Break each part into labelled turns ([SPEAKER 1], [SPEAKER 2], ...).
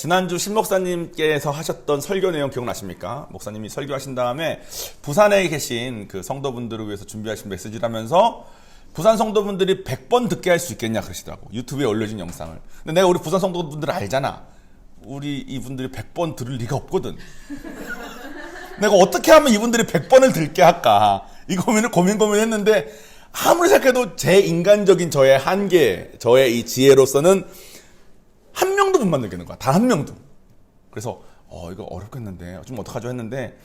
[SPEAKER 1] 지난주 신 목사님께서 하셨던 설교 내용 기억나십니까? 목사님이 설교하신 다음에 부산에 계신 그 성도분들을 위해서 준비하신 메시지라면서 부산 성도분들이 100번 듣게 할 수 있겠냐 그러시더라고. 유튜브에 올려진 영상을. 근데 내가 우리 부산 성도분들 알잖아. 우리 이분들이 100번 들을 리가 없거든. 내가 어떻게 하면 이분들이 100번을 듣게 할까? 이 고민을 고민했는데 아무리 생각해도 제 인간적인 저의 한계, 저의 이 지혜로서는 한 명도 못 만들겠는 거야. 단 한 명도. 그래서 이거 어렵겠는데 좀 어떡하죠 했는데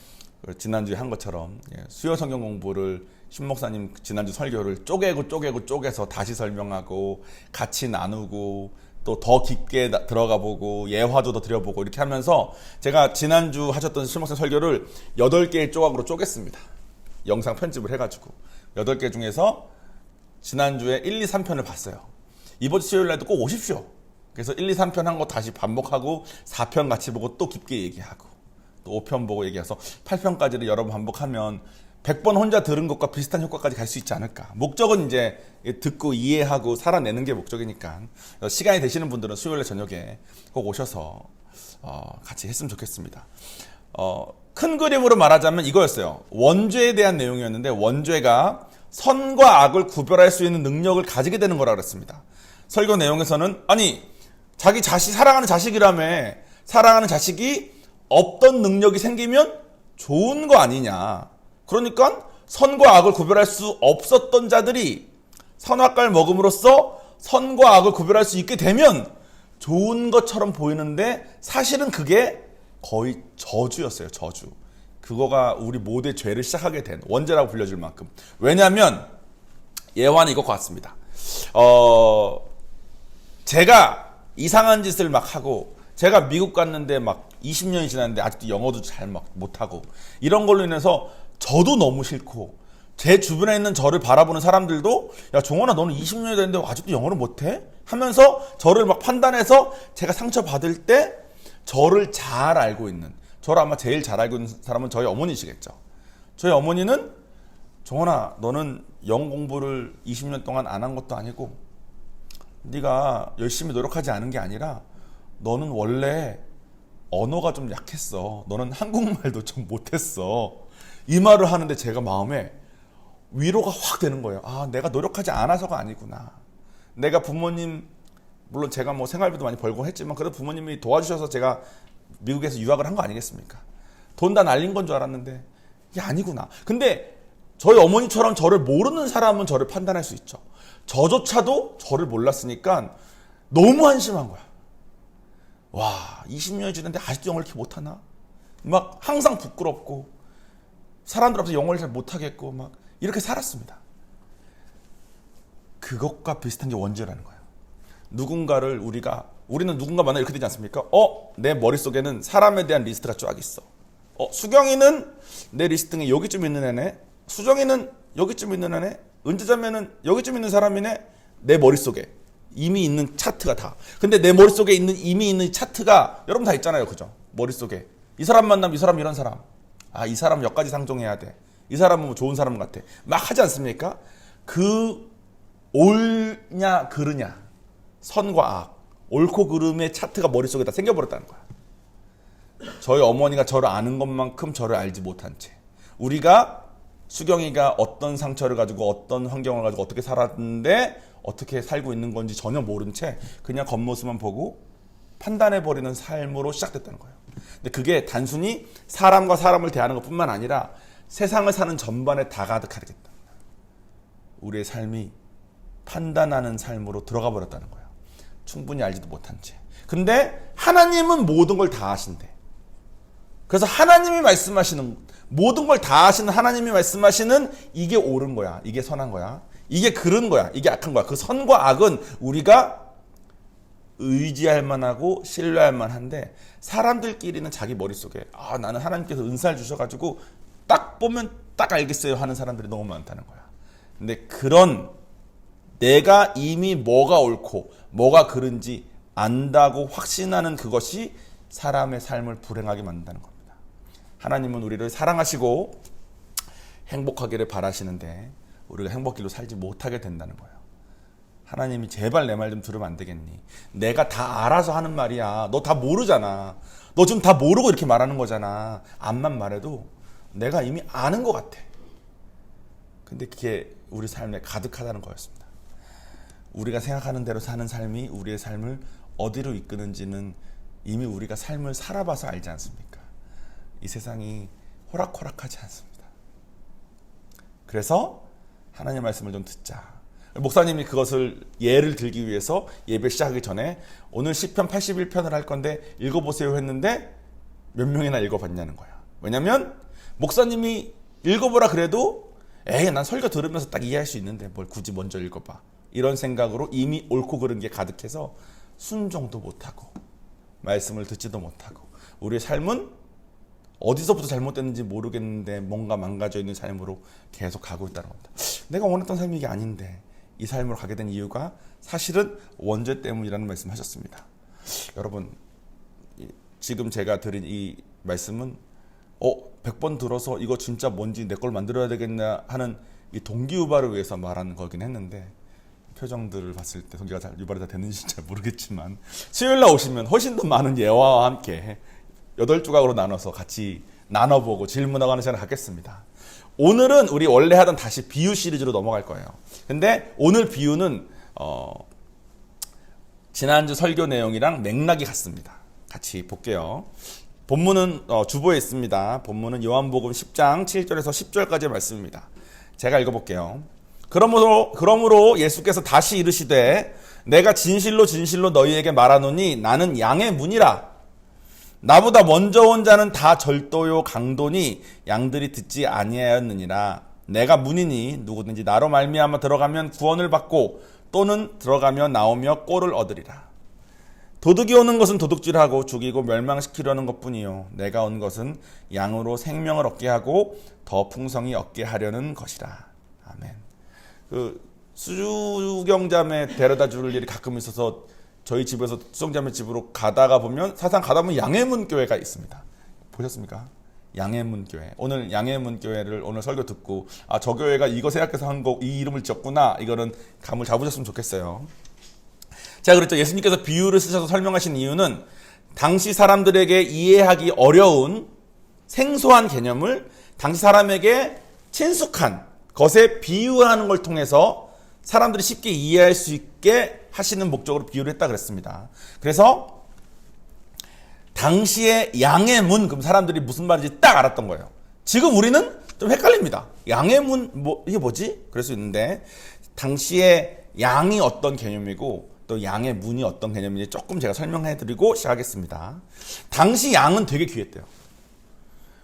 [SPEAKER 1] 지난주에 한 것처럼 수요 성경 공부를 신 목사님 지난주 설교를 쪼개서 다시 설명하고 같이 나누고 또 더 깊게 들어가 보고 예화도 더 드려보고 이렇게 하면서 제가 지난주 하셨던 신 목사님 설교를 8개의 조각으로 쪼갰습니다. 영상 편집을 해가지고 8개 중에서 지난주에 1, 2, 3편을 봤어요. 이번 주 수요일 날도 꼭 오십시오. 그래서 1, 2, 3편 한 거 다시 반복하고 4편 같이 보고 또 깊게 얘기하고 또 5편 보고 얘기해서 8편까지를 여러 번 반복하면 100번 혼자 들은 것과 비슷한 효과까지 갈 수 있지 않을까. 목적은 이제 듣고 이해하고 살아내는 게 목적이니까 시간이 되시는 분들은 수요일 저녁에 꼭 오셔서 같이 했으면 좋겠습니다. 큰 그림으로 말하자면 이거였어요. 원죄에 대한 내용이었는데 원죄가 선과 악을 구별할 수 있는 능력을 가지게 되는 거라 그랬습니다. 설교 내용에서는 자기 사랑하는 자식이라며 사랑하는 자식이 없던 능력이 생기면 좋은 거 아니냐. 그러니까 선과 악을 구별할 수 없었던 자들이 선악과를 먹음으로써 선과 악을 구별할 수 있게 되면 좋은 것처럼 보이는데 사실은 그게 거의 저주였어요. 저주. 그거가 우리 모두의 죄를 시작하게 된 원죄라고 불려질 만큼. 왜냐하면 예화는 이것과 같습니다. 제가 이상한 짓을 막 하고 제가 미국 갔는데 막 20년이 지났는데 아직도 영어도 잘 막 못하고 이런 걸로 인해서 저도 너무 싫고 제 주변에 있는 저를 바라보는 사람들도 야 종원아 너는 20년이 됐는데 아직도 영어를 못해? 하면서 저를 막 판단해서 제가 상처받을 때 저를 잘 알고 있는 저를 아마 제일 잘 알고 있는 사람은 저희 어머니시겠죠. 저희 어머니는 종원아 너는 영어 공부를 20년 동안 안 한 것도 아니고 네가 열심히 노력하지 않은 게 아니라 너는 원래 언어가 좀 약했어. 너는 한국말도 좀 못했어. 이 말을 하는데 제가 마음에 위로가 확 되는 거예요. 내가 노력하지 않아서가 아니구나. 내가 부모님 물론 제가 뭐 생활비도 많이 벌고 했지만 그래도 부모님이 도와주셔서 제가 미국에서 유학을 한 거 아니겠습니까? 돈 다 날린 건 줄 알았는데 이게 아니구나. 근데 저희 어머니처럼 저를 모르는 사람은 저를 판단할 수 있죠. 저조차도 저를 몰랐으니까 너무 한심한 거야. 와, 20년이 지났는데 아직도 영어를 이렇게 못하나? 막 항상 부끄럽고 사람들 앞에서 영어를 잘 못하겠고 막 이렇게 살았습니다. 그것과 비슷한 게 원죄라는 거예요. 우리는 누군가 만나 이렇게 되지 않습니까? 내 머릿속에는 사람에 대한 리스트가 쫙 있어. 수경이는 내 리스트에 여기쯤 있는 애네. 수정이는 여기쯤 있는 애네. 은재자매는 여기쯤 있는 사람이네. 내 머릿속에 이미 있는 차트가 다. 근데 내 머릿속에 이미 있는 차트가 여러분 다 있잖아요. 그죠? 머릿속에 이 사람 만나면 이 사람 이런 사람. 이 사람 여기까지 상종해야 돼. 이 사람은 뭐 좋은 사람 같아. 막 하지 않습니까? 그 옳냐 그르냐 선과 악 옳고 그름의 차트가 머릿속에 다 생겨버렸다는 거야. 저희 어머니가 저를 아는 것만큼 저를 알지 못한 채 우리가 수경이가 어떤 상처를 가지고 어떤 환경을 가지고 어떻게 살았는데 어떻게 살고 있는 건지 전혀 모른 채 그냥 겉모습만 보고 판단해버리는 삶으로 시작됐다는 거예요. 근데 그게 단순히 사람과 사람을 대하는 것뿐만 아니라 세상을 사는 전반에 다 가득하겠다. 우리의 삶이 판단하는 삶으로 들어가 버렸다는 거예요. 충분히 알지도 못한 채. 근데 하나님은 모든 걸 다 아신대. 그래서 하나님이 말씀하시는 모든 걸 다 아시는 하나님이 말씀하시는 이게 옳은 거야. 이게 선한 거야. 이게 그른 거야. 이게 악한 거야. 그 선과 악은 우리가 의지할 만하고 신뢰할 만한데 사람들끼리는 자기 머릿속에 나는 하나님께서 은사를 주셔가지고 딱 보면 딱 알겠어요 하는 사람들이 너무 많다는 거야. 근데 그런 내가 이미 뭐가 옳고 뭐가 그른지 안다고 확신하는 그것이 사람의 삶을 불행하게 만든다는 겁니다. 하나님은 우리를 사랑하시고 행복하기를 바라시는데 우리가 행복길로 살지 못하게 된다는 거예요. 하나님이 제발 내 말 좀 들으면 안 되겠니? 내가 다 알아서 하는 말이야. 너 다 모르잖아. 너 지금 다 모르고 이렇게 말하는 거잖아. 암만 말해도 내가 이미 아는 것 같아. 근데 그게 우리 삶에 가득하다는 거였습니다. 우리가 생각하는 대로 사는 삶이 우리의 삶을 어디로 이끄는지는 이미 우리가 삶을 살아봐서 알지 않습니까? 이 세상이 호락호락하지 않습니다. 그래서 하나님의 말씀을 좀 듣자. 목사님이 그것을 예를 들기 위해서 예배 시작하기 전에 오늘 시편 81편을 할 건데 읽어보세요 했는데 몇 명이나 읽어봤냐는 거야. 왜냐면 목사님이 읽어보라 그래도 에이 난 설교 들으면서 딱 이해할 수 있는데 뭘 굳이 먼저 읽어봐. 이런 생각으로 이미 옳고 그른 게 가득해서 순종도 못하고 말씀을 듣지도 못하고 우리의 삶은 어디서부터 잘못됐는지 모르겠는데 뭔가 망가져 있는 삶으로 계속 가고 있다는 겁니다. 내가 원했던 삶이 이게 아닌데 이 삶으로 가게 된 이유가 사실은 원죄 때문이라는 말씀을 하셨습니다. 여러분 지금 제가 드린 이 말씀은 100번 들어서 이거 진짜 뭔지 내 걸 만들어야 되겠나 하는 이 동기유발을 위해서 말하는 거긴 했는데 표정들을 봤을 때 동기가 잘 유발이 다 됐는지 잘 모르겠지만 수요일날 오시면 훨씬 더 많은 예화와 함께 8조각으로 나눠서 같이 나눠보고 질문하고 하는 시간을 갖겠습니다. 오늘은 우리 원래 하던 다시 비유 시리즈로 넘어갈 거예요. 근데 오늘 비유는 지난주 설교 내용이랑 맥락이 같습니다. 같이 볼게요. 본문은 주보에 있습니다. 본문은 요한복음 10장 7절에서 10절까지의 말씀입니다. 제가 읽어볼게요. 그러므로 예수께서 다시 이르시되 내가 진실로 진실로 너희에게 말하노니 나는 양의 문이라. 나보다 먼저 온 자는 다 절도요 강도니 양들이 듣지 아니하였느니라. 내가 문이니 누구든지 나로 말미암아 들어가면 구원을 받고 또는 들어가며 나오며 꼴을 얻으리라. 도둑이 오는 것은 도둑질하고 죽이고 멸망시키려는 것뿐이요 내가 온 것은 양으로 생명을 얻게 하고 더 풍성히 얻게 하려는 것이라. 아멘. 수경자매 데려다 줄 일이 가끔 있어서 저희 집에서 수정자매 집으로 가다가 보면 사상 가다 보면 양해문 교회가 있습니다. 보셨습니까? 양해문 교회. 오늘 양해문 교회를 오늘 설교 듣고 저 교회가 이거 생각해서 한 거 이 이름을 지었구나. 이거는 감을 잡으셨으면 좋겠어요. 제가 그랬죠. 예수님께서 비유를 쓰셔서 설명하신 이유는 당시 사람들에게 이해하기 어려운 생소한 개념을 당시 사람에게 친숙한 것에 비유하는 걸 통해서 사람들이 쉽게 이해할 수 있게 하시는 목적으로 비유를 했다 그랬습니다. 그래서 당시에 양의 문, 그럼 사람들이 무슨 말인지 딱 알았던 거예요. 지금 우리는 좀 헷갈립니다. 양의 문, 이게 뭐지? 그럴 수 있는데 당시에 양이 어떤 개념이고 또 양의 문이 어떤 개념인지 조금 제가 설명해드리고 시작하겠습니다. 당시 양은 되게 귀했대요.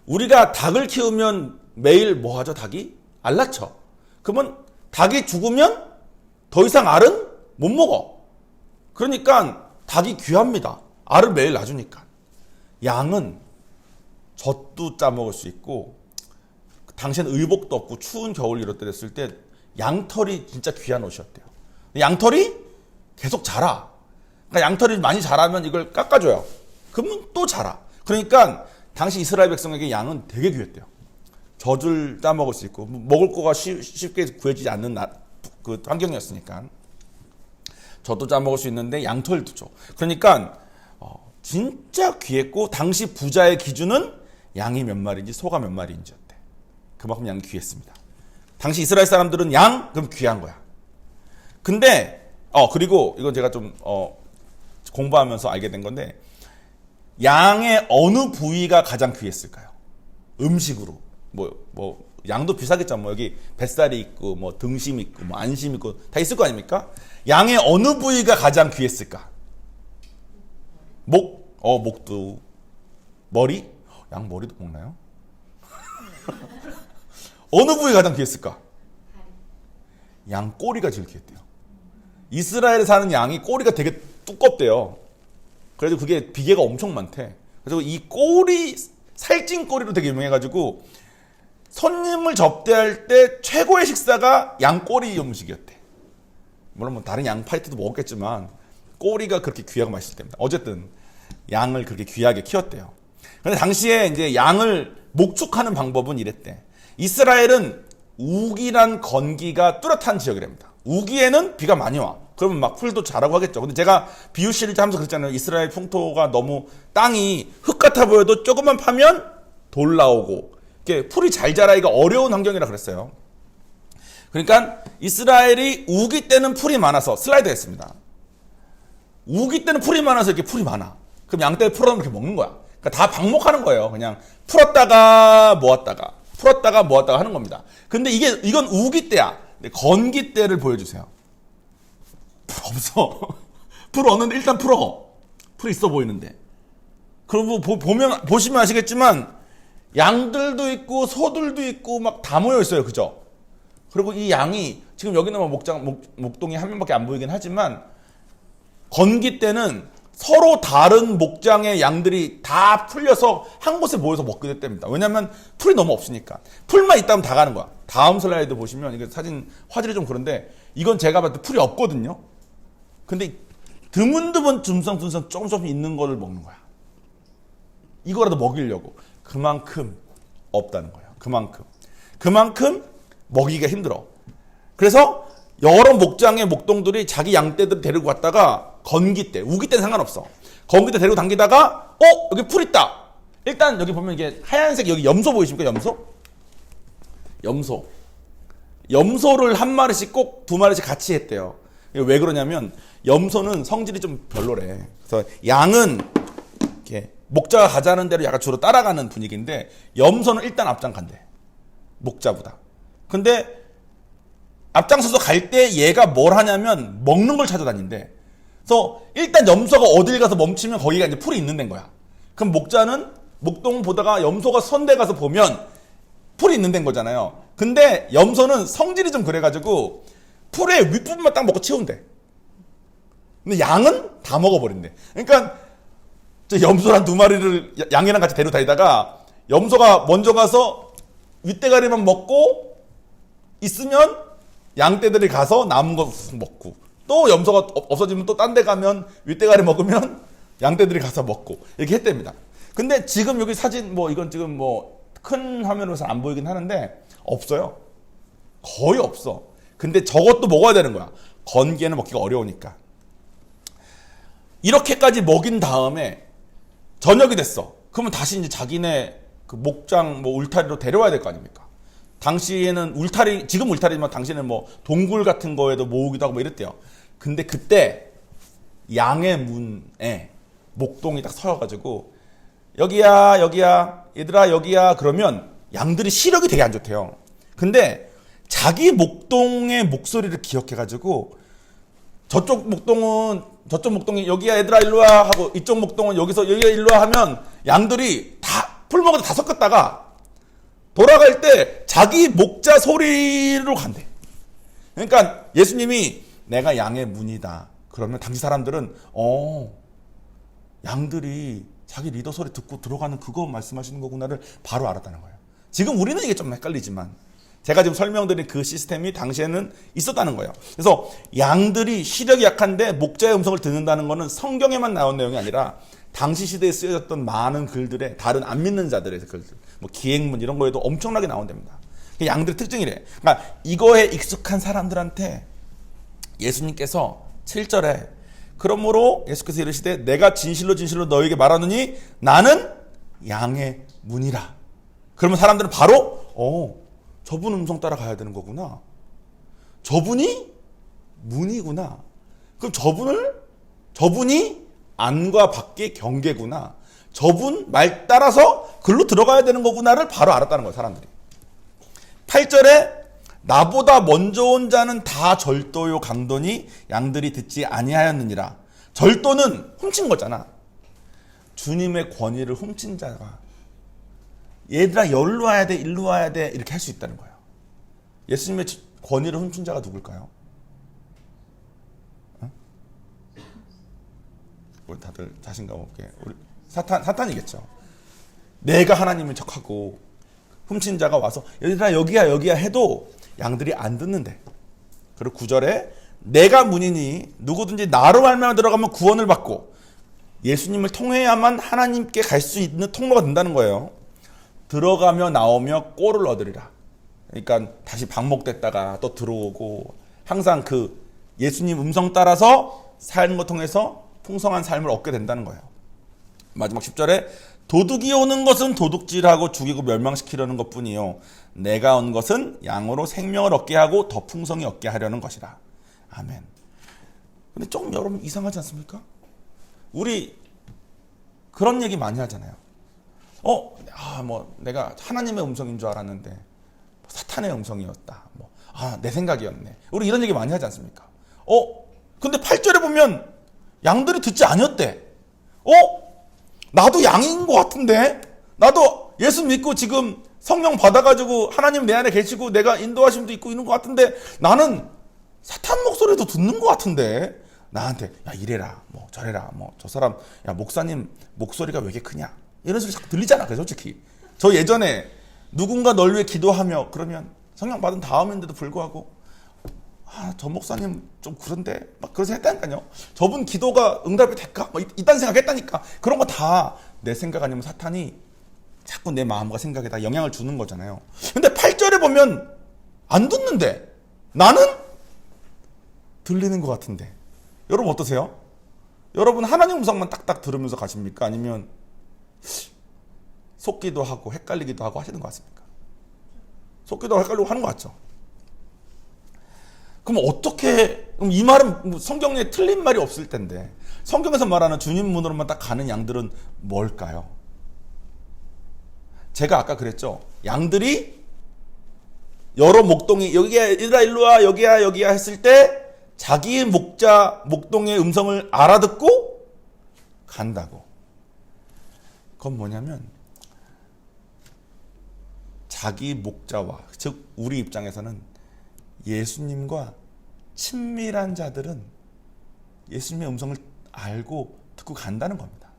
[SPEAKER 1] 우리가 닭을 키우면 매일 뭐 하죠? 닭이? 알 낳죠. 그러면 닭이 죽으면 더 이상 알은 못 먹어. 그러니까 닭이 귀합니다. 알을 매일 낳아주니까. 양은 젖도 짜먹을 수 있고 당시에는 의복도 없고 추운 겨울 이럴 때 됐을 때 양털이 진짜 귀한 옷이었대요. 양털이 계속 자라. 그러니까 양털이 많이 자라면 이걸 깎아줘요. 그러면 또 자라. 그러니까 당시 이스라엘 백성에게 양은 되게 귀했대요. 젖을 따먹을 수 있고 먹을 거가 쉽게 구해지지 않는 그 환경이었으니까 젖도 짜먹을 수 있는데 양털도 줘. 그러니까 진짜 귀했고 당시 부자의 기준은 양이 몇 마리인지 소가 몇 마리인지였대. 그만큼 양이 귀했습니다. 당시 이스라엘 사람들은 양? 그럼 귀한 거야. 근데 그리고 이건 제가 좀 공부하면서 알게 된 건데 양의 어느 부위가 가장 귀했을까요? 음식으로. 양도 비싸겠죠. 여기 뱃살이 있고, 등심 있고, 안심 있고, 다 있을 거 아닙니까? 양의 어느 부위가 가장 귀했을까? 목도. 머리? 양 머리도 먹나요? 어느 부위가 가장 귀했을까? 양 꼬리가 제일 귀했대요. 이스라엘에 사는 양이 꼬리가 되게 두껍대요. 그래도 그게 비계가 엄청 많대. 그래서 이 꼬리, 살찐 꼬리로 되게 유명해가지고 손님을 접대할 때 최고의 식사가 양꼬리 음식이었대. 물론 다른 양 파이트도 먹었겠지만 꼬리가 그렇게 귀하고 맛있을 때입니다. 어쨌든 양을 그렇게 귀하게 키웠대요. 그런데 당시에 이제 양을 목축하는 방법은 이랬대. 이스라엘은 우기란 건기가 뚜렷한 지역이랍니다. 우기에는 비가 많이 와. 그러면 막 풀도 자라고 하겠죠. 근데 제가 비유 시리즈 하면서 그랬잖아요. 이스라엘 풍토가 너무 땅이 흙 같아 보여도 조금만 파면 돌 나오고 이렇게 풀이 잘 자라기가 어려운 환경이라 그랬어요. 그러니까 이스라엘이 우기 때는 풀이 많아서 슬라이드 했습니다. 우기 때는 풀이 많아서 이렇게 풀이 많아. 그럼 양떼를 풀어놓으면 이렇게 먹는 거야. 그러니까 다 방목하는 거예요. 그냥 풀었다가 모았다가 풀었다가 모았다가 하는 겁니다. 근데 이건 우기 때야. 건기 때를 보여주세요. 풀 없어. 풀 없는데 일단 풀어. 풀 있어 보이는데. 그리고 보시면 아시겠지만 양들도 있고 소들도 있고 막 다 모여 있어요. 그죠? 그리고 이 양이 지금 여기는 목동이 한 명밖에 안 보이긴 하지만 건기 때는 서로 다른 목장의 양들이 다 풀려서 한 곳에 모여서 먹게 됐답니다. 왜냐하면 풀이 너무 없으니까. 풀만 있다면 다 가는 거야. 다음 슬라이드 보시면 이게 사진 화질이 좀 그런데 이건 제가 봤을 때 풀이 없거든요. 근데 드문드문 듬성듬성 조금씩 있는 거를 먹는 거야. 이거라도 먹이려고. 그만큼 없다는 거예요. 그만큼 먹이기가 힘들어. 그래서 여러 목장의 목동들이 자기 양떼들을 데리고 갔다가 건기 때, 우기 때는 상관없어. 건기 때 데리고 당기다가 여기 풀 있다. 일단 여기 보면 이게 하얀색 여기 염소 보이십니까? 염소를 한 마리씩 꼭 두 마리씩 같이 했대요. 왜 그러냐면 염소는 성질이 좀 별로래. 그래서 양은 이렇게 목자가 가자는 대로 약간 주로 따라가는 분위기인데 염소는 일단 앞장 간대. 목자보다. 근데 앞장서서 갈 때 얘가 뭘 하냐면 먹는 걸 찾아다닌대. 그래서 일단 염소가 어딜 가서 멈추면 거기가 이제 풀이 있는 데인 거야. 그럼 목자는 목동 보다가 염소가 선대 가서 보면 풀이 있는 데인 거잖아요. 근데 염소는 성질이 좀 그래가지고 풀의 윗부분만 딱 먹고 치운대. 근데 양은 다 먹어버린대. 그러니까 염소랑 두 마리를 양이랑 같이 데리고 다니다가 염소가 먼저 가서 윗대가리만 먹고 있으면 양떼들이 가서 남은 거 먹고 또 염소가 없어지면 또 딴 데 가면 윗대가리 먹으면 양떼들이 가서 먹고 이렇게 했답니다. 근데 지금 여기 사진 이건 지금 큰 화면으로서 안 보이긴 하는데 없어요. 거의 없어. 근데 저것도 먹어야 되는 거야. 건기에는 먹기가 어려우니까. 이렇게까지 먹인 다음에 저녁이 됐어. 그러면 다시 이제 자기네 그 목장 울타리로 데려와야 될 거 아닙니까? 당시에는 지금 울타리지만 당시에는 동굴 같은 거에도 모으기도 하고 이랬대요. 근데 그때 양의 문에 목동이 딱 서여가지고 여기야 얘들아 여기야 그러면 양들이 시력이 되게 안 좋대요. 근데 자기 목동의 목소리를 기억해가지고 저쪽 목동이 여기야 얘들아 일로와 하고 이쪽 목동은 여기서 여기야 일로와 하면 양들이 다 풀먹어서 다 섞었다가 돌아갈 때 자기 목자 소리로 간대. 그러니까 예수님이 내가 양의 문이다. 그러면 당시 사람들은 양들이 자기 리더 소리 듣고 들어가는 그거 말씀하시는 거구나를 바로 알았다는 거예요. 지금 우리는 이게 좀 헷갈리지만 제가 지금 설명드린 그 시스템이 당시에는 있었다는 거예요. 그래서 양들이 시력이 약한데 목자의 음성을 듣는다는 거는 성경에만 나온 내용이 아니라 당시 시대에 쓰여졌던 많은 글들에 다른 안 믿는 자들의 글들, 기행문 이런 거에도 엄청나게 나온답니다. 양들의 특징이래. 그러니까 이거에 익숙한 사람들한테 예수님께서 7절에 그러므로 예수께서 이르시되 내가 진실로 너희에게 말하노니 나는 양의 문이라. 그러면 사람들은 바로 저분 음성 따라 가야 되는 거구나. 저분이 문이구나. 그럼 저분이 안과 밖의 경계구나. 저분 말 따라서 글로 들어가야 되는 거구나를 바로 알았다는 거예요, 사람들이. 8절에 나보다 먼저 온 자는 다 절도요 강도니 양들이 듣지 아니하였느니라. 절도는 훔친 거잖아. 주님의 권위를 훔친 자가 얘들아 여기로 와야 돼 일로 와야 돼 이렇게 할 수 있다는 거예요. 예수님의 권위를 훔친 자가 누굴까요? 우리 다들 자신감 없게 우리 사탄이겠죠. 내가 하나님인 척하고 훔친 자가 와서 얘들아 여기야 해도 양들이 안 듣는데. 그리고 9절에 내가 문이니 누구든지 나로 말미암아 들어가면 구원을 받고 예수님을 통해야만 하나님께 갈 수 있는 통로가 된다는 거예요. 들어가며 나오며 꼴을 얻으리라. 그러니까 다시 방목됐다가 또 들어오고 항상 그 예수님 음성 따라서 사는 것 통해서 풍성한 삶을 얻게 된다는 거예요. 마지막 10절에 도둑이 오는 것은 도둑질하고 죽이고 멸망시키려는 것뿐이요 내가 온 것은 양으로 생명을 얻게 하고 더 풍성히 얻게 하려는 것이라. 아멘. 근데 조금 여러분 이상하지 않습니까? 우리 그런 얘기 많이 하잖아요. 내가 하나님의 음성인 줄 알았는데 사탄의 음성이었다. 내 생각이었네. 우리 이런 얘기 많이 하지 않습니까? 근데 8절에 보면 양들이 듣지 아니었대. 나도 양인 것 같은데? 나도 예수 믿고 지금 성령 받아가지고 하나님 내 안에 계시고 내가 인도하심도 있고 있는 것 같은데 나는 사탄 목소리도 듣는 것 같은데 나한테 야 이래라 저래라 저 사람 야 목사님 목소리가 왜 이렇게 크냐 이런 소리 자꾸 들리잖아. 그래서 솔직히 저 예전에 누군가 널 위해 기도하며 그러면 성령 받은 다음인데도 불구하고 저 목사님 좀 그런데 막 그래서 했다니까요. 저분 기도가 응답이 될까? 이딴 생각했다니까. 그런 거 다 내 생각 아니면 사탄이 자꾸 내 마음과 생각에다 영향을 주는 거잖아요. 근데 8절에 보면 안 듣는데 나는 들리는 것 같은데 여러분 어떠세요? 여러분 하나님 음성만 딱딱 들으면서 가십니까? 아니면 속기도 하고 헷갈리기도 하고 하시는 것 같습니까? 속기도 하고 헷갈리고 하는 것 같죠? 그럼 그럼 이 말은 성경에 틀린 말이 없을 텐데 성경에서 말하는 주님 문으로만 딱 가는 양들은 뭘까요? 제가 아까 그랬죠. 양들이 여러 목동이 여기야 얘들아 일로 와 여기야 했을 때 자기의 목동의 음성을 알아듣고 간다고. 그건 뭐냐면 자기 목자와 즉 우리 입장에서는 예수님과 친밀한 자들은 예수님의 음성을 알고 듣고 간다는 겁니다.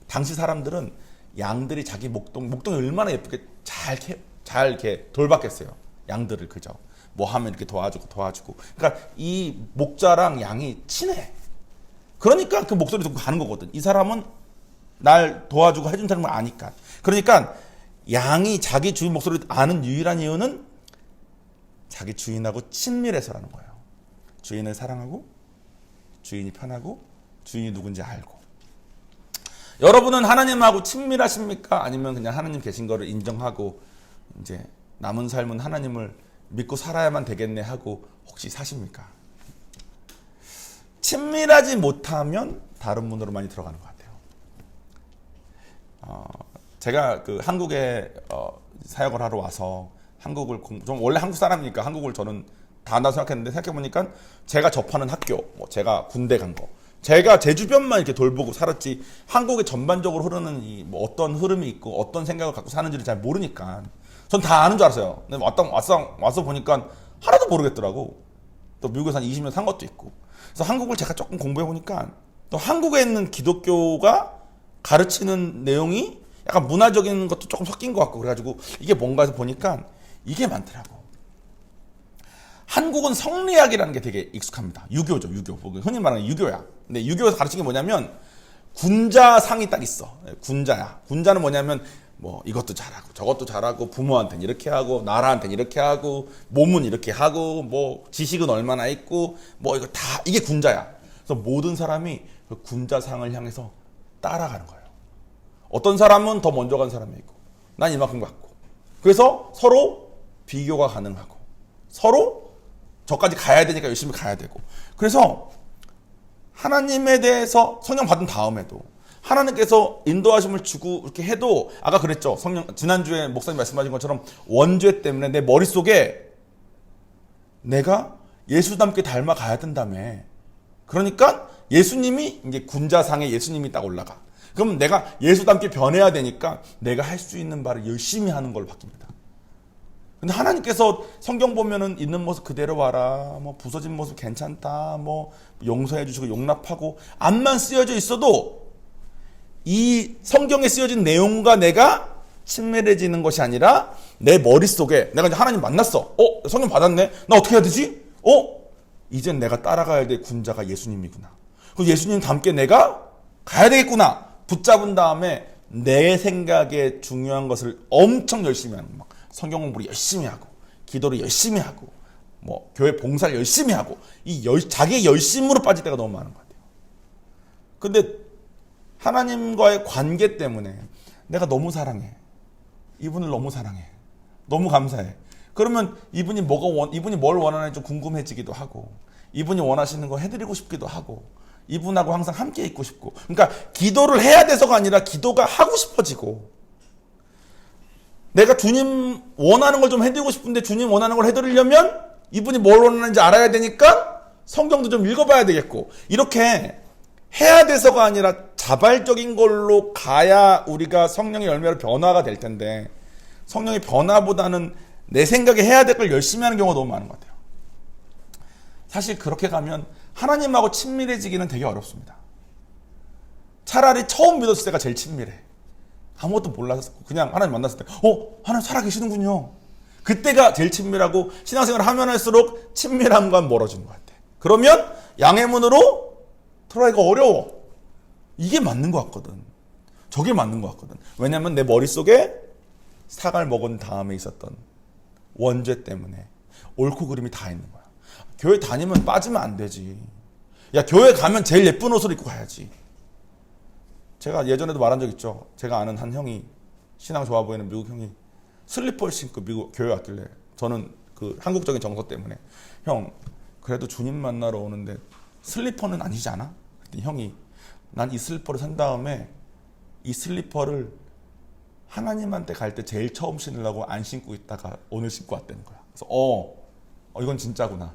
[SPEAKER 1] 당시 사람들은 양들이 자기 목동이 얼마나 예쁘게 잘 이렇게 돌봤겠어요. 양들을 그죠. 하면 이렇게 도와주고. 그러니까 이 목자랑 양이 친해. 그러니까 그 목소리 듣고 가는 거거든. 이 사람은 날 도와주고 해준 사람을 아니까. 그러니까 양이 자기 주인 목소리를 아는 유일한 이유는 자기 주인하고 친밀해서라는 거예요. 주인을 사랑하고 주인이 편하고 주인이 누군지 알고. 여러분은 하나님하고 친밀하십니까? 아니면 그냥 하나님 계신 거를 인정하고 이제 남은 삶은 하나님을 믿고 살아야만 되겠네 하고 혹시 사십니까? 친밀하지 못하면 다른 문으로 많이 들어가는 것 같아요. 제가 그 한국에 사역을 하러 와서 한국을 좀 원래 한국 사람이니까 한국을 저는 다 안다고 생각했는데 생각해보니까 제가 접하는 학교, 제가 군대 간 거, 제가 제 주변만 이렇게 돌보고 살았지 한국에 전반적으로 흐르는 어떤 흐름이 있고 어떤 생각을 갖고 사는지를 잘 모르니까 전 다 아는 줄 알았어요. 근데 와서 보니까 하나도 모르겠더라고. 또 미국에서 한 20년 산 것도 있고. 그래서 한국을 제가 조금 공부해보니까 또 한국에 있는 기독교가 가르치는 내용이 약간 문화적인 것도 조금 섞인 것 같고 그래가지고 이게 뭔가 해서 보니까 이게 많더라고. 한국은 성리학이라는 게 되게 익숙합니다. 유교죠, 유교. 흔히 말하는 유교야. 근데 유교에서 가르친 게 뭐냐면 군자상이 딱 있어. 군자야. 군자는 뭐냐면 이것도 잘하고 저것도 잘하고 부모한테는 이렇게 하고 나라한테는 이렇게 하고 몸은 이렇게 하고 지식은 얼마나 있고 이거 다 이게 군자야. 그래서 모든 사람이 그 군자상을 향해서 따라가는 거예요. 어떤 사람은 더 먼저 간 사람이 있고 난 이만큼 갔고 그래서 서로 비교가 가능하고 서로 저까지 가야 되니까 열심히 가야 되고 그래서 하나님에 대해서 성령 받은 다음에도 하나님께서 인도하심을 주고 이렇게 해도 아까 그랬죠. 지난주에 목사님 말씀하신 것처럼 원죄 때문에 내 머릿속에 내가 예수 닮게 닮아가야 된다며. 그러니까 예수님이 이제 군자상에 예수님이 딱 올라가. 그럼 내가 예수 닮게 변해야 되니까 내가 할 수 있는 바를 열심히 하는 걸로 바뀝니다. 근데 하나님께서 성경 보면은 있는 모습 그대로 와라, 부서진 모습 괜찮다, 용서해 주시고 용납하고 앞만 쓰여져 있어도 이 성경에 쓰여진 내용과 내가 친밀해지는 것이 아니라 내 머릿속에 내가 이제 하나님 만났어. 성경 받았네. 나 어떻게 해야 되지? 이젠 내가 따라가야 될 군자가 예수님이구나. 그 예수님 닮게 내가 가야 되겠구나. 붙잡은 다음에 내 생각에 중요한 것을 엄청 열심히 하는 거. 성경 공부를 열심히 하고 기도를 열심히 하고 뭐 교회 봉사를 열심히 하고 자기의 열심으로 빠질 때가 너무 많은 것 같아요. 근데 하나님과의 관계 때문에 내가 너무 사랑해. 이분을 너무 사랑해. 너무 감사해. 그러면 이분이 뭘 원하는지 좀 궁금해지기도 하고, 이분이 원하시는 거 해드리고 싶기도 하고, 이분하고 항상 함께 있고 싶고. 그러니까 기도를 해야 돼서가 아니라 기도가 하고 싶어지고, 내가 주님 원하는 걸 좀 해드리고 싶은데 주님 원하는 걸 해드리려면 이분이 뭘 원하는지 알아야 되니까 성경도 좀 읽어봐야 되겠고, 이렇게 해야 돼서가 아니라 자발적인 걸로 가야 우리가 성령의 열매로 변화가 될 텐데, 성령의 변화보다는 내 생각에 해야 될 걸 열심히 하는 경우가 너무 많은 것 같아요. 사실 그렇게 가면 하나님하고 친밀해지기는 되게 어렵습니다. 차라리 처음 믿었을 때가 제일 친밀해. 아무것도 몰라서 그냥 하나님 만났을 때 하나님 살아계시는군요. 그때가 제일 친밀하고, 신앙생활을 하면 할수록 친밀함과 멀어지는 것 같아. 그러면 양의 문으로 들어가기가 어려워. 이게 맞는 것 같거든. 저게 맞는 것 같거든. 왜냐면 내 머릿속에 사갈 먹은 다음에 있었던 원죄 때문에 옳고 그름이 다 있는 거야. 교회 다니면 빠지면 안 되지. 야, 교회 가면 제일 예쁜 옷을 입고 가야지. 제가 예전에도 말한 적 있죠. 제가 아는 한 형이, 신앙 좋아 보이는 미국 형이 슬리퍼를 신고 미국 교회 왔길래, 저는 그 한국적인 정서 때문에, 형 그래도 주님 만나러 오는데 슬리퍼는 아니지 않아? 그랬더니 형이, 난 이 슬리퍼를 산 다음에 이 슬리퍼를 하나님한테 갈 때 제일 처음 신으려고 안 신고 있다가 오늘 신고 왔다는 거야. 그래서 이건 진짜구나.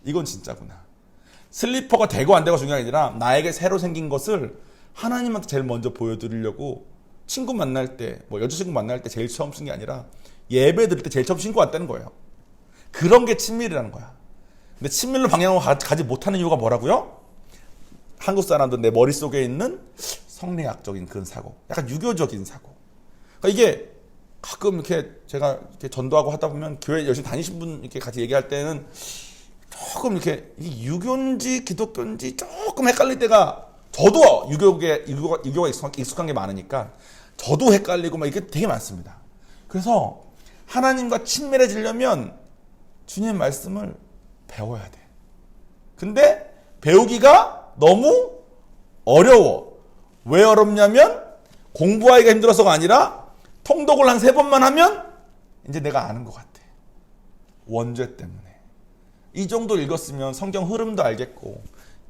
[SPEAKER 1] 이건 진짜구나. 슬리퍼가 되고 안 되고 중요한 게 아니라 나에게 새로 생긴 것을 하나님한테 제일 먼저 보여드리려고 친구 만날 때, 뭐 여자친구 만날 때 제일 처음 쓴 게 아니라 예배 드릴 때 제일 처음 신고 왔다는 거예요. 그런 게 친밀이라는 거야. 근데 친밀로 방향으로 가지 못하는 이유가 뭐라고요? 한국 사람들 내 머릿속에 있는 성리학적인 그런 사고, 약간 유교적인 사고. 그러니까 이게 가끔 이렇게 제가 이렇게 전도하고 하다 보면 교회 열심히 다니신 분 이렇게 같이 얘기할 때는 조금 이렇게 유교인지 기독교인지 조금 헷갈릴 때가, 저도 유교가 익숙한 게 많으니까 저도 헷갈리고 막 이게 되게 많습니다. 그래서 하나님과 친밀해지려면 주님 말씀을 배워야 돼. 근데 배우기가 너무 어려워. 왜 어렵냐면 공부하기가 힘들어서가 아니라 통독을 한 3번만 하면 이제 내가 아는 것 같아. 원죄 때문에. 이 정도 읽었으면 성경 흐름도 알겠고,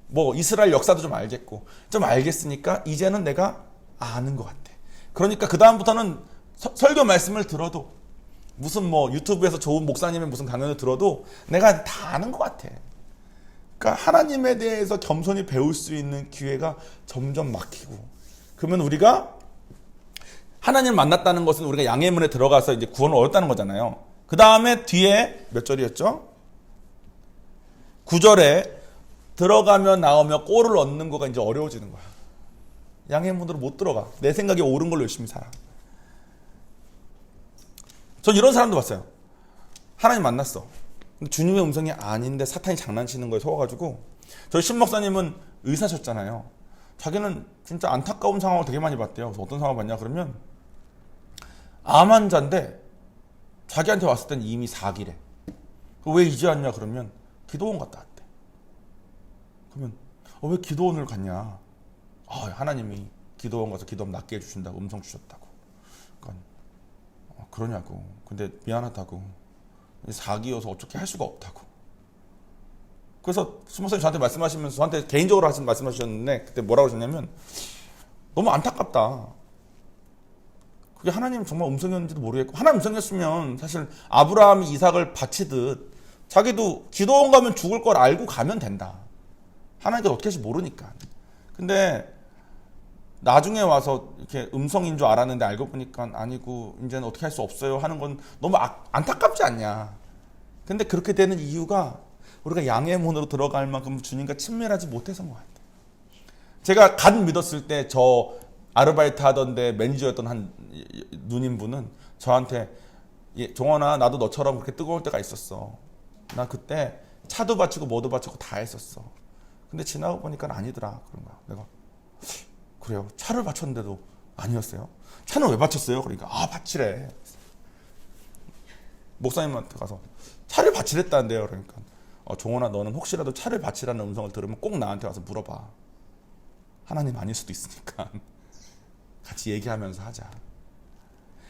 [SPEAKER 1] 뭐 이스라엘 역사도 좀 알겠고, 좀 알겠으니까 이제는 내가 아는 것 같아. 그러니까 그 다음부터는 설교 말씀을 들어도, 무슨 뭐 유튜브에서 좋은 목사님의 무슨 강연을 들어도 내가 다 아는 것 같아. 그러니까 하나님에 대해서 겸손히 배울 수 있는 기회가 점점 막히고, 그러면 우리가 하나님을 만났다는 것은 우리가 양의 문에 들어가서 이제 구원을 얻었다는 거잖아요. 그 다음에 뒤에 몇 절이었죠? 9절에 들어가며 나오며 꼴을 얻는 거가 이제 어려워지는 거야. 양의 문으로 못 들어가. 내 생각에 옳은 걸로 열심히 살아. 전 이런 사람도 봤어요. 하나님 만났어. 근데 주님의 음성이 아닌데 사탄이 장난치는 거에 속아가지고, 저희 신목사님은 의사셨잖아요. 자기는 진짜 안타까운 상황을 되게 많이 봤대요. 그래서 어떤 상황을 봤냐 그러면, 암 환자인데 자기한테 왔을 땐 이미 4기래. 왜 이제 왔냐 그러면 기도원 갔다 왔대. 그러면 왜 기도원을 갔냐? 하나님이 기도원 가서 기도하면 낫게 해주신다고 음성 주셨다고. 그러니까 그러냐고. 근데 미안하다고. 4기여서 어떻게 할 수가 없다고. 그래서 신목사님 저한테 말씀하시면서, 저한테 개인적으로 말씀하셨는데 그때 뭐라고 하셨냐면, 너무 안타깝다. 그게 하나님 정말 음성이었는지도 모르겠고, 하나님 음성이었으면 사실 아브라함이 이삭을 바치듯 자기도 기도원 가면 죽을 걸 알고 가면 된다. 하나님께서 어떻게 할지 모르니까. 근데 나중에 와서 이렇게 음성인 줄 알았는데 알고 보니까 아니고 이제는 어떻게 할 수 없어요 하는 건 너무 안타깝지 않냐. 근데 그렇게 되는 이유가 우리가 양의 문으로 들어갈 만큼 주님과 친밀하지 못해서인 것 같아요. 제가 갓 믿었을 때 저 아르바이트 하던데 매니저였던 한 누님분은 저한테, 종원아 나도 너처럼 그렇게 뜨거울 때가 있었어. 나 그때 차도 바치고 뭐도 바치고 다 했었어. 근데 지나고 보니까 아니더라. 그런 거야. 내가 그래요? 차를 바쳤는데도 아니었어요? 차는 왜 바쳤어요? 그러니까 바치래. 목사님한테 가서 차를 바치랬다는데요. 그러니까 종원아, 너는 혹시라도 차를 바치라는 음성을 들으면 꼭 나한테 와서 물어봐. 하나님 아닐 수도 있으니까 같이 얘기하면서 하자.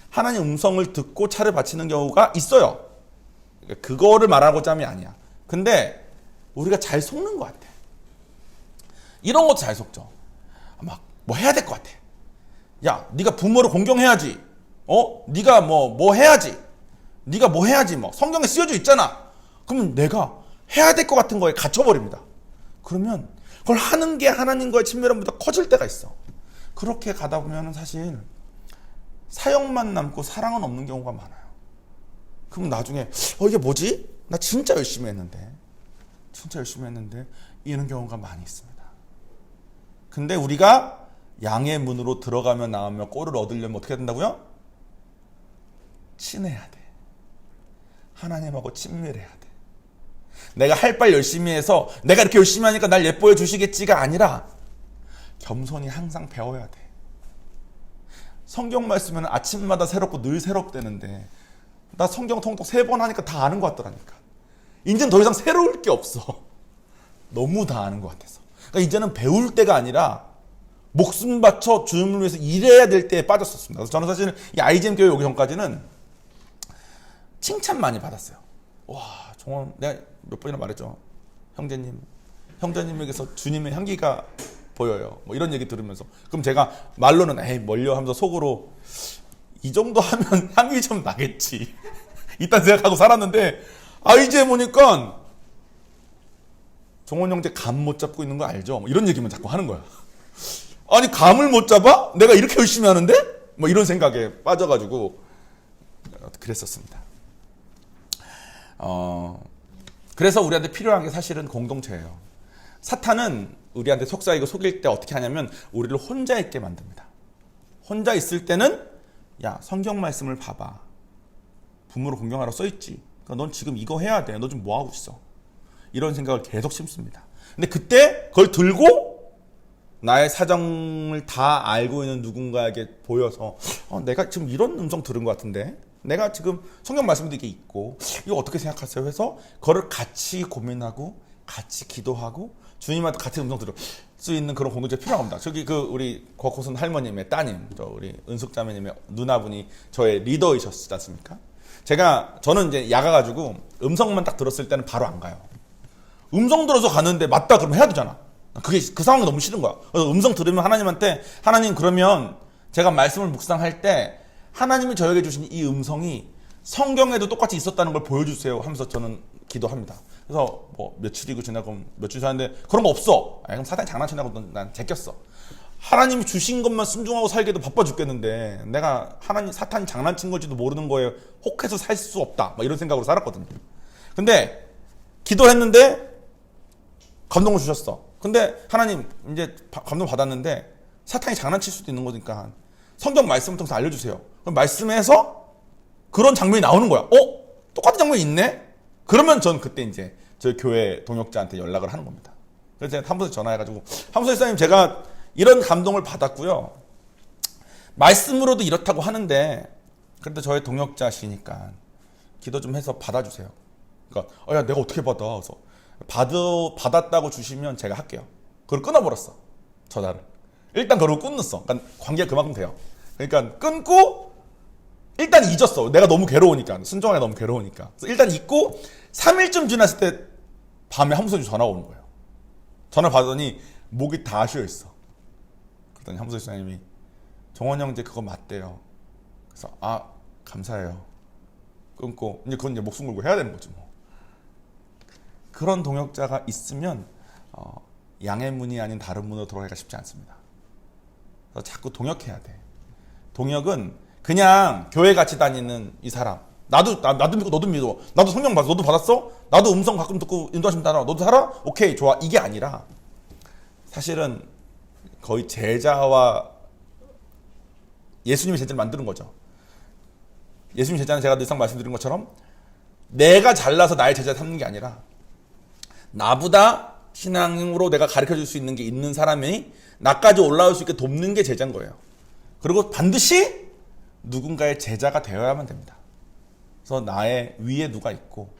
[SPEAKER 1] 하나님 음성을 듣고 차를 바치는 경우가 있어요. 그러니까 그거를 말하고자 함이 아니야. 근데 우리가 잘 속는 것 같아. 이런 것도 잘 속죠. 막 뭐 해야 될 것 같아. 야, 네가 부모를 공경해야지. 네가 뭐 해야지. 네가 뭐 해야지. 뭐 성경에 쓰여져 있잖아. 그러면 내가 해야 될 것 같은 거에 갇혀버립니다. 그러면 그걸 하는 게 하나님과의 친밀함보다 커질 때가 있어. 그렇게 가다 보면 사실 사역만 남고 사랑은 없는 경우가 많아요. 그럼 나중에 이게 뭐지? 나 진짜 열심히 했는데 이런 경우가 많이 있습니다. 근데 우리가 양의 문으로 들어가며 나오며 꼴을 얻으려면 어떻게 해야 된다고요? 친해야 돼. 하나님하고 친밀해야 돼. 내가 할 바 열심히 해서 내가 이렇게 열심히 하니까 날 예뻐해 주시겠지가 아니라 겸손히 항상 배워야 돼. 성경 말씀은 아침마다 새롭고 늘 새롭대는데 나 성경 통독 3번 하니까 다 아는 것 같더라니까. 이제는 더 이상 새로울 게 없어. 너무 다 아는 것 같아서. 그러니까 이제는 배울 때가 아니라 목숨 바쳐 주님을 위해서 일해야 될 때에 빠졌었습니다. 그래서 저는 사실 이 IGM 교회 오기 전까지는 칭찬 많이 받았어요. 와, 정원, 내가 몇 번이나 말했죠. 형제님에게서 주님의 향기가 보여요. 뭐 이런 얘기 들으면서. 그럼 제가 말로는 에이 멀려 하면서 속으로 이 정도 하면 향이 좀 나겠지. 이딴 생각하고 살았는데 IGM 오니까 정원 형제 감 못 잡고 있는 거 알죠? 뭐 이런 얘기만 자꾸 하는 거야. 아니 감을 못 잡아? 내가 이렇게 열심히 하는데? 뭐 이런 생각에 빠져가지고 그랬었습니다. 그래서 우리한테 필요한 게 사실은 공동체예요. 사탄은 우리한테 속삭이고 속일 때 어떻게 하냐면 우리를 혼자 있게 만듭니다. 혼자 있을 때는 야, 성경 말씀을 봐봐. 부모를 공경하라 써있지. 그러니까 넌 지금 이거 해야 돼. 너 지금 뭐 하고 있어? 이런 생각을 계속 심습니다. 근데 그때 그걸 들고 나의 사정을 다 알고 있는 누군가에게 보여서 내가 지금 이런 음성 들은 것 같은데 내가 지금 성경 말씀도 이게 있고 이거 어떻게 생각하세요? 해서 그거를 같이 고민하고 같이 기도하고 주님한테 같은 음성 들을 수 있는 그런 공동체 필요합니다. 저기 우리 곽호순 할머님의 따님, 우리 은숙자매님의 누나분이 저의 리더이셨지 않습니까? 저는 이제 야가가지고 음성만 딱 들었을 때는 바로 안 가요. 음성 들어서 가는데 맞다 그러면 해야 되잖아. 그 상황이 너무 싫은 거야. 그래서 음성 들으면 하나님한테 하나님 그러면 제가 말씀을 묵상할 때 하나님이 저에게 주신 이 음성이 성경에도 똑같이 있었다는 걸 보여주세요 하면서 저는 기도합니다. 그래서 뭐 며칠이고 지나고 며칠 지났는데 그런 거 없어. 그럼 사단이 장난치냐고 난 제꼈어. 하나님이 주신 것만 순종하고 살기도 바빠 죽겠는데 내가 사탄이 장난친 건지도 모르는 거에 혹해서 살 수 없다. 막 이런 생각으로 살았거든요. 근데 기도를 했는데 감동을 주셨어. 근데 하나님 이제 감동 받았는데 사탄이 장난칠 수도 있는 거니까 성경 말씀을 통해서 알려주세요. 그럼 말씀에서 그런 장면이 나오는 거야. 똑같은 장면이 있네? 그러면 전 그때 이제 저희 교회 동역자한테 연락을 하는 겁니다. 그래서 제가 한 번에 전화해가지고 한번 목사님 제가 이런 감동을 받았고요. 말씀으로도 이렇다고 하는데 그래도 저의 동역자시니까 기도 좀 해서 받아주세요. 그러니까 야 내가 어떻게 받아? 그래서 받았다고 주시면 제가 할게요. 그걸 끊어버렸어. 전화를. 일단 그러고 끊었어. 그러니까 관계가 그만큼 돼요. 그러니까 끊고 일단 잊었어. 내가 너무 괴로우니까. 순종하기가 너무 괴로우니까. 그래서 일단 잊고 3일쯤 지났을 때 밤에 한무소님 전화가 오는 거예요. 전화 받더니 목이 다 쉬어있어. 그랬더니 한무소 집사님이 정원 형제 그거 맞대요. 그래서 감사해요. 끊고 이제 그건 이제 목숨 걸고 해야 되는 거지 뭐. 그런 동역자가 있으면 양의 문이 아닌 다른 문으로 들어가기가 쉽지 않습니다. 그래서 자꾸 동역해야 돼. 동역은 그냥 교회 같이 다니는 이 사람. 나도 믿고 너도 믿어. 나도 성경 받았어. 너도 받았어? 나도 음성 가끔 듣고 인도하시면 따라. 너도 살아? 오케이 좋아. 이게 아니라 사실은 거의 제자와 예수님의 제자를 만드는 거죠. 예수님 제자는 제가 늘상 말씀드린 것처럼 내가 잘나서 나의 제자 삼는 게 아니라 나보다 신앙으로 내가 가르쳐줄 수 있는 게 있는 사람이 나까지 올라올 수 있게 돕는 게 제자인 거예요. 그리고 반드시 누군가의 제자가 되어야만 됩니다. 그래서 나의 위에 누가 있고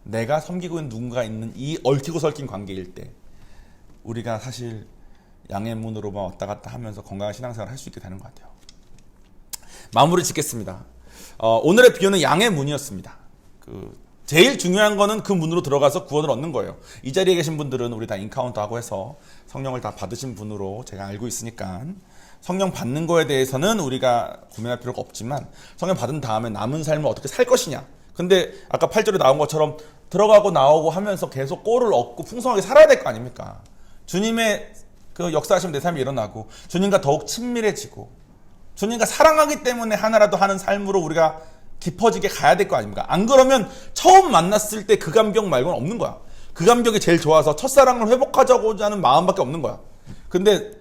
[SPEAKER 1] 내가 섬기고 있는 누군가 있는 이 얽히고 설킨 관계일 때 우리가 사실 양의 문으로만 왔다 갔다 하면서 건강한 신앙생활을 할 수 있게 되는 것 같아요. 마무리 짓겠습니다. 오늘의 비유는 양의 문이었습니다. 제일 중요한 거는 그 문으로 들어가서 구원을 얻는 거예요. 이 자리에 계신 분들은 우리 다 인카운트하고 해서 성령을 다 받으신 분으로 제가 알고 있으니까 성령 받는 거에 대해서는 우리가 고민할 필요가 없지만 성령 받은 다음에 남은 삶을 어떻게 살 것이냐. 근데 아까 8절에 나온 것처럼 들어가고 나오고 하면서 계속 꼴을 얻고 풍성하게 살아야 될 거 아닙니까? 주님의 그 역사하시면 내 삶이 일어나고 주님과 더욱 친밀해지고 주님과 사랑하기 때문에 하나라도 하는 삶으로 우리가 깊어지게 가야 될 거 아닙니까? 안 그러면 처음 만났을 때 그 감격 말고는 없는 거야. 그 감격이 제일 좋아서 첫사랑을 회복하자고자 하는 마음밖에 없는 거야. 근데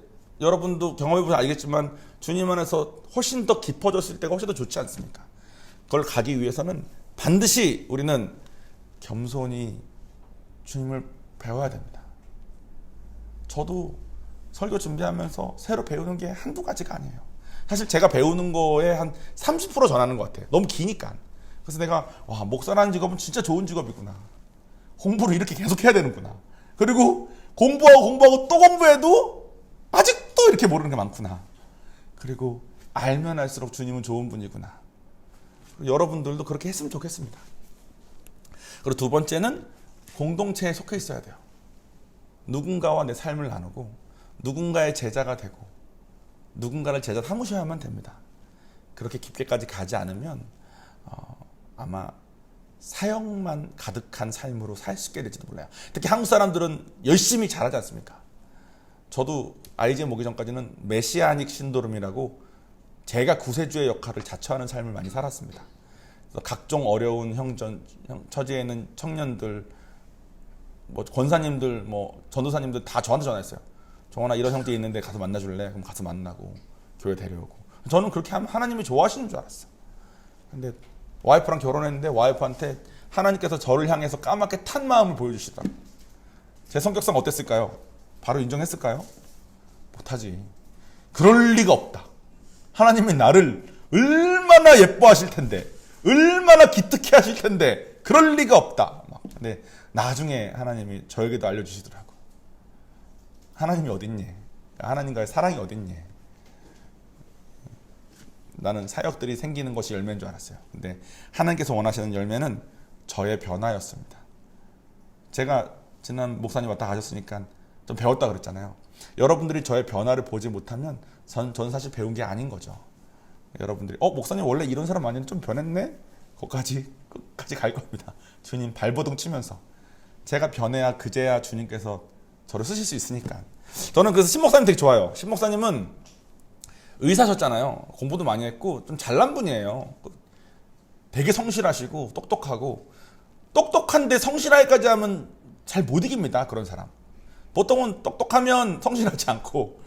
[SPEAKER 1] 여러분도 경험해보면 알겠지만 주님 안에서 훨씬 더 깊어졌을 때가 훨씬 더 좋지 않습니까? 그걸 가기 위해서는 반드시 우리는 겸손히 주님을 배워야 됩니다. 저도 설교 준비하면서 새로 배우는 게 한두 가지가 아니에요. 사실 제가 배우는 거에 한 30% 전하는 것 같아요. 너무 기니까. 그래서 내가 와, 목사라는 직업은 진짜 좋은 직업이구나. 공부를 이렇게 계속 해야 되는구나. 그리고 공부하고 또 공부해도 아직도 이렇게 모르는 게 많구나. 그리고 알면 알수록 주님은 좋은 분이구나. 여러분들도 그렇게 했으면 좋겠습니다. 그리고 두 번째는 공동체에 속해 있어야 돼요. 누군가와 내 삶을 나누고 누군가의 제자가 되고 누군가를 제자 삼으셔야만 됩니다. 그렇게 깊게까지 가지 않으면 아마 사역만 가득한 삶으로 살 수 있게 될지도 몰라요. 특히 한국 사람들은 열심히 잘하지 않습니까? 저도 IGN 오기 전까지는 메시아닉 신도름이라고 제가 구세주의 역할을 자처하는 삶을 많이 살았습니다. 그래서 각종 어려운 처지에 있는 청년들, 뭐 권사님들, 뭐 전도사님들 다 저한테 전화했어요. 정원아, 이런 형제 있는데 가서 만나줄래? 그럼 가서 만나고 교회 데려오고. 저는 그렇게 하면 하나님이 좋아하시는 줄 알았어. 근데 와이프랑 결혼했는데 와이프한테 하나님께서 저를 향해서 까맣게 탄 마음을 보여주시더라고요. 제 성격상 어땠을까요? 바로 인정했을까요? 못하지. 그럴 리가 없다. 하나님이 나를 얼마나 예뻐하실 텐데, 얼마나 기특해 하실 텐데 그럴 리가 없다. 근데 나중에 하나님이 저에게도 알려주시더라고요. 하나님이 어딨니? 하나님과의 사랑이 어딨니? 나는 사역들이 생기는 것이 열매인 줄 알았어요. 근데 하나님께서 원하시는 열매는 저의 변화였습니다. 제가 지난 목사님 왔다 가셨으니까 좀 배웠다 그랬잖아요. 여러분들이 저의 변화를 보지 못하면 저는 사실 배운 게 아닌 거죠. 여러분들이 목사님 원래 이런 사람 아닌데 좀 변했네? 끝까지 갈 겁니다. 주님 발버둥 치면서 제가 변해야 그제야 주님께서 저를 쓰실 수 있으니까. 저는 그래서 신 목사님 되게 좋아요. 신 목사님은 의사셨잖아요. 공부도 많이 했고 좀 잘난 분이에요. 되게 성실하시고 똑똑한데 성실하기까지 하면 잘 못 이깁니다. 그런 사람. 보통은 똑똑하면 성실하지 않고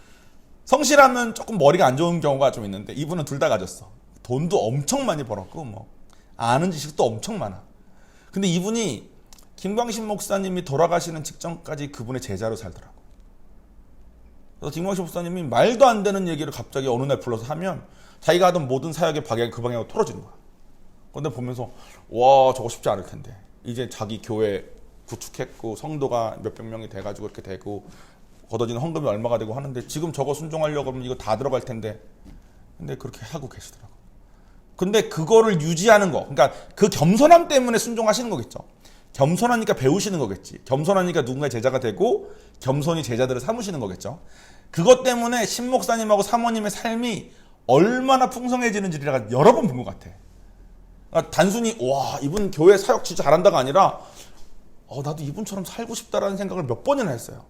[SPEAKER 1] 성실하면 조금 머리가 안 좋은 경우가 좀 있는데 이분은 둘 다 가졌어. 돈도 엄청 많이 벌었고 뭐 아는 지식도 엄청 많아. 근데 이분이 김광신 목사님이 돌아가시는 직전까지 그분의 제자로 살더라고. 그래서 김광신 목사님이 말도 안 되는 얘기를 갑자기 어느 날 불러서 하면 자기가 하던 모든 사역의 방향이 그 방향으로 틀어지는 거야. 근데 보면서 와, 저거 쉽지 않을 텐데. 이제 자기 교회 구축했고 성도가 몇백 명이 돼가지고 이렇게 되고 걷어지는 헌금이 얼마가 되고 하는데 지금 저거 순종하려고 하면 이거 다 들어갈 텐데. 근데 그렇게 하고 계시더라고. 근데 그거를 유지하는 거, 그러니까 그 겸손함 때문에 순종하시는 거겠죠. 겸손하니까 배우시는 거겠지. 겸손하니까 누군가의 제자가 되고 겸손히 제자들을 삼으시는 거겠죠. 그것 때문에 신 목사님하고 사모님의 삶이 얼마나 풍성해지는지를 여러 번 본 것 같아. 그러니까 단순히 와, 이분 교회 사역 진짜 잘한다가 아니라 나도 이분처럼 살고 싶다라는 생각을 몇 번이나 했어요.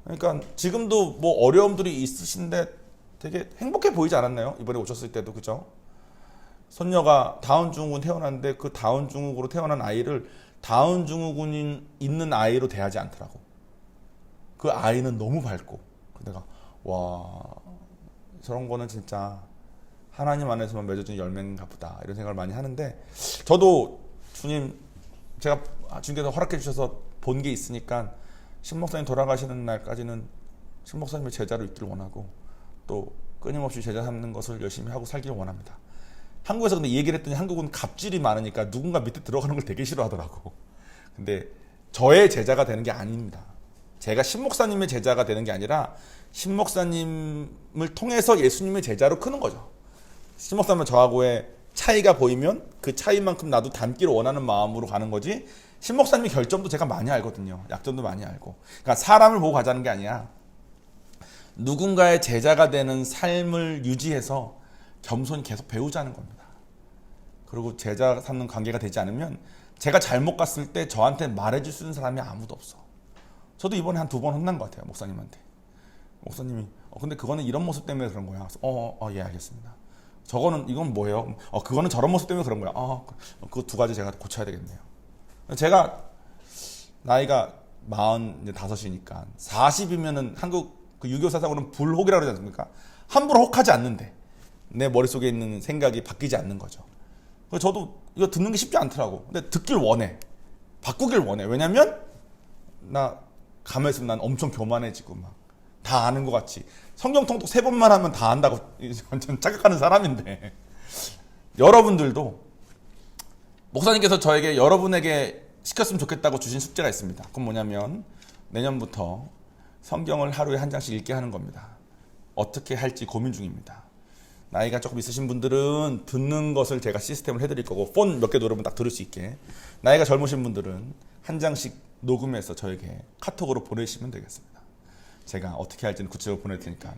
[SPEAKER 1] 그러니까 지금도 뭐 어려움들이 있으신데 되게 행복해 보이지 않았나요? 이번에 오셨을 때도. 그죠? 손녀가 다운 증후군 태어났는데 그 다운 증후군으로 태어난 아이를 다운 증후군이 있는 아이로 대하지 않더라고. 그 아이는 너무 밝고. 내가 와, 저런 거는 진짜 하나님 안에서만 맺어진 열매인가 보다 이런 생각을 많이 하는데, 저도 주님, 제가 주님께서 허락해 주셔서 본 게 있으니까 신목사님 돌아가시는 날까지는 신목사님의 제자로 있기를 원하고 또 끊임없이 제자 삼는 것을 열심히 하고 살기를 원합니다. 한국에서 근데 이 얘기를 했더니 한국은 갑질이 많으니까 누군가 밑에 들어가는 걸 되게 싫어하더라고. 근데 저의 제자가 되는 게 아닙니다. 제가 신목사님의 제자가 되는 게 아니라 신목사님을 통해서 예수님의 제자로 크는 거죠. 신목사님은 저하고의 차이가 보이면 그 차이만큼 나도 닮기를 원하는 마음으로 가는 거지, 신목사님의 결점도 제가 많이 알거든요. 약점도 많이 알고. 그러니까 사람을 보고 가자는 게 아니야. 누군가의 제자가 되는 삶을 유지해서 겸손히 계속 배우자는 겁니다. 그리고 제자 삼는 관계가 되지 않으면 제가 잘못 갔을 때 저한테 말해줄 수 있는 사람이 아무도 없어. 저도 이번에 한 2번 혼난 것 같아요. 목사님한테. 목사님이 근데 그거는 이런 모습 때문에 그런 거야. 예, 알겠습니다. 저거는 이건 뭐예요? 그거는 저런 모습 때문에 그런 거야. 그 두 가지 제가 고쳐야 되겠네요. 제가 나이가 45이니까 40이면은 한국 그 유교 사상으로는 불혹이라고 그러지 않습니까? 함부로 혹하지 않는데 내 머릿속에 있는 생각이 바뀌지 않는 거죠. 그래서 저도 이거 듣는 게 쉽지 않더라고. 근데 듣길 원해. 바꾸길 원해. 왜냐면 나 가만히 있으면 난 엄청 교만해지고 막 다 아는 것 같이 성경 통독 3번만 하면 다 안다고 완전 착각하는 사람인데, 여러분들도 목사님께서 저에게 여러분에게 시켰으면 좋겠다고 주신 숙제가 있습니다. 그건 뭐냐면 내년부터 성경을 하루에 한 장씩 읽게 하는 겁니다. 어떻게 할지 고민 중입니다. 나이가 조금 있으신 분들은 듣는 것을 제가 시스템을 해드릴 거고, 폰 몇 개 누르면 딱 들을 수 있게. 나이가 젊으신 분들은 한 장씩 녹음해서 저에게 카톡으로 보내시면 되겠습니다. 제가 어떻게 할지는 구체적으로 보낼 테니까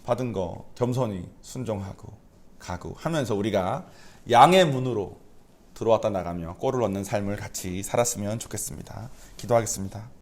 [SPEAKER 1] 받은 거 겸손히 순종하고 가고 하면서 우리가 양의 문으로 들어왔다 나가며 꼴을 얻는 삶을 같이 살았으면 좋겠습니다. 기도하겠습니다.